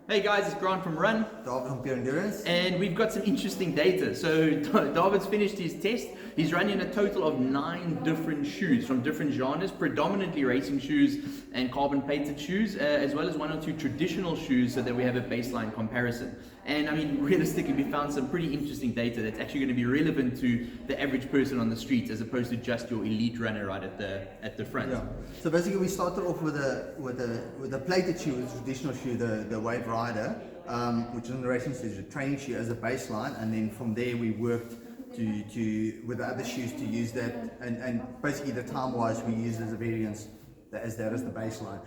Hey guys, it's Grant from Run, David from Pure Endurance. and we've got some interesting data. So David's finished his test. He's running a total of 9 different shoes from different genres, predominantly racing shoes and carbon plated shoes, as well as 1 or 2 traditional shoes so that we have a baseline comparison. And I mean, realistically, we found some pretty interesting data that's actually going to be relevant to the average person on the streets as opposed to just your elite runner right at the front. Yeah. So basically, we started off with a plated shoe, a traditional shoe, the Wave Rider, which is in the racing stage, a training shoe as a baseline, and then from there we worked to with the other shoes to use that, and basically the time wise we used as a variance as that as the baseline.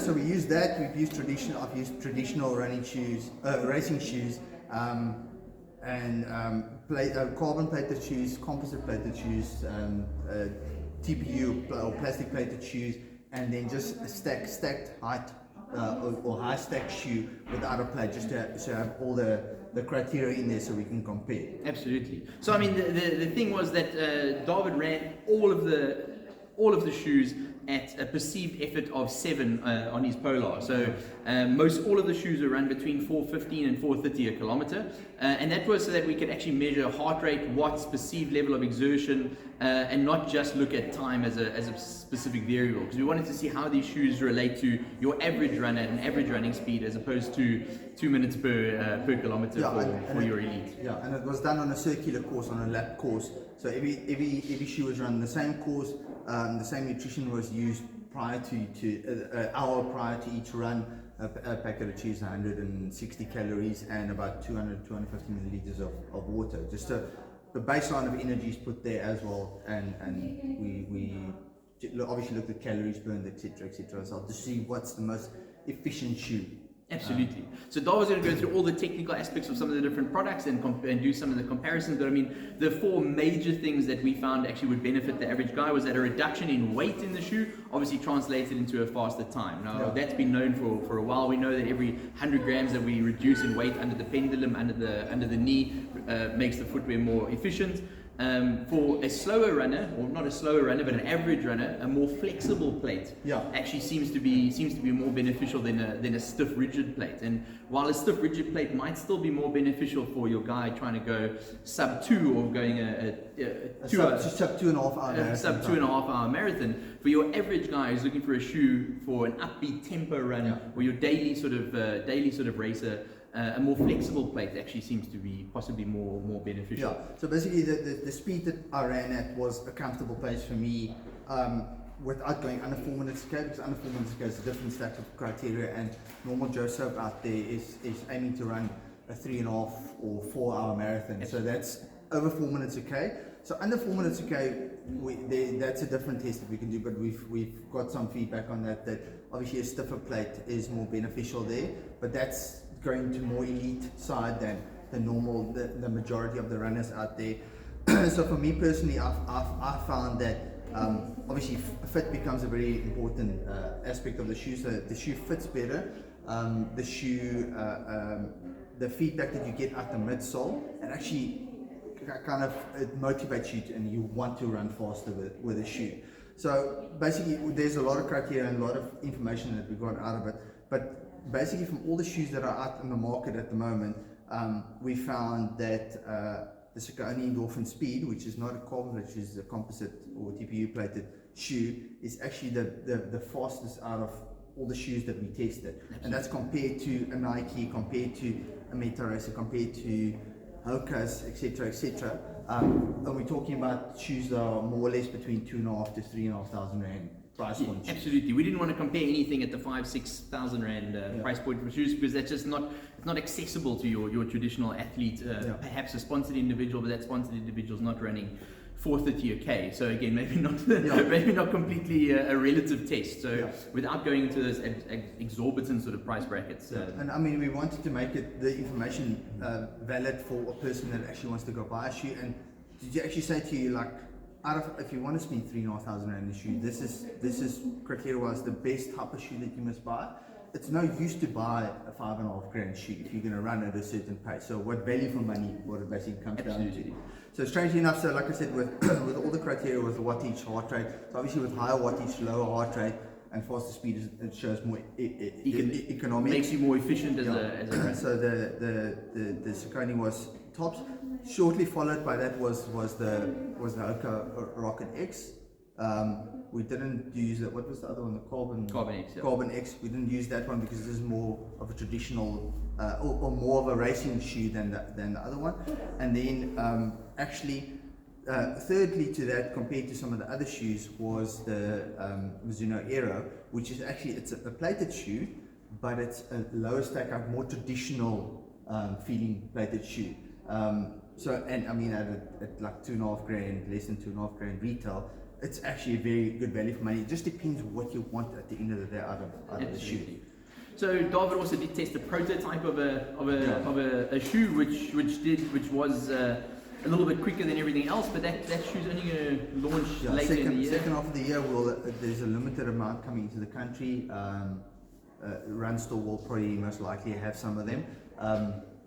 So we use that. I've used traditional running shoes, racing shoes, and carbon plated shoes, composite plated shoes, TPU or plastic plated shoes, and then just a stacked height or high stack shoe without a plate, just to have all the criteria in there so we can compare. Absolutely. So I mean, the thing was that David ran all of the shoes at a perceived effort of 7 on his Polar. So most all of the shoes are run between 4:15 and 4:30 a kilometer, and that was so that we could actually measure heart rate, watts, perceived level of exertion, and not just look at time as a specific variable, because we wanted to see how these shoes relate to your average runner and average running speed as opposed to 2 minutes per kilometer for your elite. Yeah, and it was done on a circular course, on a lap course. So every shoe was run the same course. The same nutrition was used prior to an hour prior to each run. A packet of cheese, 160 calories, and about 250 milliliters of water. Just the baseline of energy is put there as well, and we obviously looked at calories burned, etc. So to see what's the most efficient shoe. Absolutely. So David's going to go through all the technical aspects of some of the different products and do some of the comparisons. But I mean, the 4 major things that we found actually would benefit the average guy was that a reduction in weight in the shoe obviously translated into a faster time. Now that's been known for a while. We know that every 100 grams that we reduce in weight under the pendulum, under the knee, makes the footwear more efficient. For a slower runner, or not a slower runner, but an average runner, a more flexible plate actually seems to be more beneficial than a stiff rigid plate. And while a stiff rigid plate might still be more beneficial for your guy trying to go sub 2 or going sub 2.5 hour marathon, sub 2.5 hour marathon, for your average guy who's looking for a shoe for an upbeat tempo run or your daily sort of racer, a more flexible plate actually seems to be possibly more beneficial. Yeah. So basically, the speed that I ran at was a comfortable pace for me, without going under 4 minutes a k, because under 4 minutes a k is a different stack of criteria, and normal Joe Soap out there is aiming to run a 3.5 or 4 hour marathon. So that's over 4 minutes a k. So under 4 minutes a k, that's a different test that we can do, but we've got some feedback on that obviously a stiffer plate is more beneficial there, but that's going to more elite side than the majority of the runners out there. So for me personally, I found that obviously fit becomes a very important aspect of the shoe. So the shoe fits better. The shoe, the feedback that you get at the midsole, and actually kind of it motivates you and you want to run faster with a shoe. So basically, there's a lot of criteria and a lot of information that we got out of it, but basically from all the shoes that are out in the market at the moment, we found that the Saucony Endorphin Speed, which is not a carbon, which is a composite or TPU plated shoe, is actually the fastest out of all the shoes that we tested. And that's compared to a Nike, compared to a Meta Racer, compared to Hoka's, etc. And we're talking about shoes that are more or less between 2.5 to 3,500 rand price point. Absolutely. We didn't want to compare anything at the 5,000-6,000 rand price point for shoes, because that's just not accessible to your traditional athlete. Perhaps a sponsored individual, but that sponsored individual is not running 4:30 a k. So again, maybe not completely a relative test. So without going into those exorbitant sort of price brackets. And I mean, we wanted to make the information valid for a person that actually wants to go buy a shoe. And did you actually say to you, like, if you want to spend 3,500 rand in a shoe, this is criteria-wise the best type of shoe that you must buy. It's no use to buy a 5.5 grand shoe if you're going to run at a certain pace. So what value for money, what it basically comes down to. So strangely enough, so like I said, with all the criteria, with the wattage, heart rate, so obviously with higher wattage, lower heart rate, and faster speed it shows more economic. Makes you more efficient as a brand. So the Saucony was tops. Shortly followed by that was the Hoka Rocket X. We didn't use that. What was the other one? The Carbon X. Yeah. Carbon X. We didn't use that one because this is more of a traditional or more of a racing shoe than the other one. And then thirdly to that, compared to some of the other shoes, was the Mizuno Aero, which is actually it's a plated shoe, but it's a lower stack up, more traditional feeling plated shoe. And I mean at like $2,500, less than $2,500 retail, it's actually a very good value for money. It just depends what you want at the end of the day out of the shoe. So David also did test a prototype of a shoe which was a little bit quicker than everything else, but that shoe's only going to launch later in the year. Second half of the year, there's a limited amount coming into the country. Run Store will probably most likely have some of them.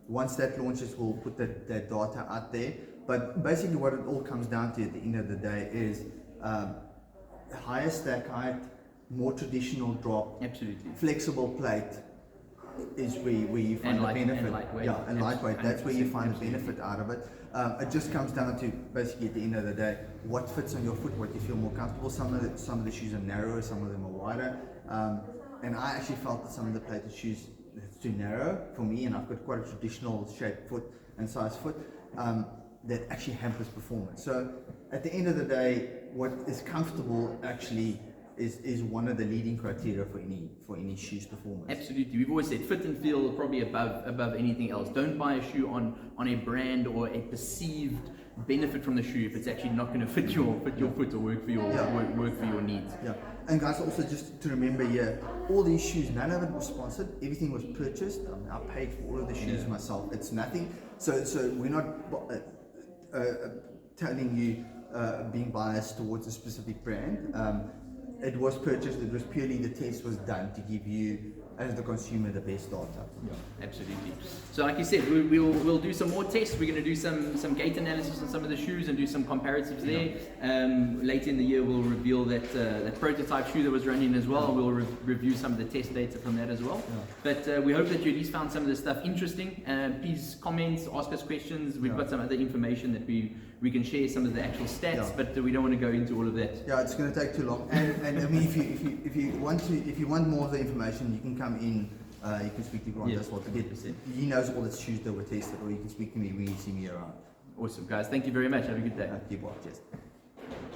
Once that launches, we'll put that data out there. But basically what it all comes down to at the end of the day is higher stack height, more traditional drop, absolutely, flexible plate is where you find the benefit. And lightweight. Yeah, and lightweight. That's where you find the benefit out of it. It just comes down to basically at the end of the day what fits on your foot, what you feel more comfortable. Some of the shoes are narrower, some of them are wider. And I actually felt that some of the plated shoes, it's too narrow for me, and I've got quite a traditional shaped foot and size foot, that actually hampers performance. So at the end of the day, what is comfortable actually is one of the leading criteria for any shoe's performance. Absolutely. We've always said fit and feel probably above anything else. Don't buy a shoe on a brand or a perceived benefit from the shoe if it's actually not going to fit your foot or work for your needs. Yeah. And guys, also just to remember here, all these shoes, none of it was sponsored. Everything was purchased. I paid for all of the shoes myself. It's nothing. So we're not telling you being biased towards a specific brand. It was purchased. It was purely the test was done to give you, as the consumer, the best data. Yeah, absolutely. So like you said, we'll do some more tests. We're going to do some gait analysis on some of the shoes and do some comparatives there. Later in the year, we'll reveal that prototype shoe that was running as well. We'll review some of the test data from that as well. But we hope that you at least found some of the stuff interesting. Please comment, ask us questions. We've got some other information that we can share, some of the actual stats, but we don't want to go into all of that. Yeah, it's going to take too long. And I mean, if you want more of the information, you can come in. You can speak to Grant as well to get. He knows all the shoes that were tested, or you can speak to me when you see me around. Awesome, guys. Thank you very much. Have a good day. Keep watching.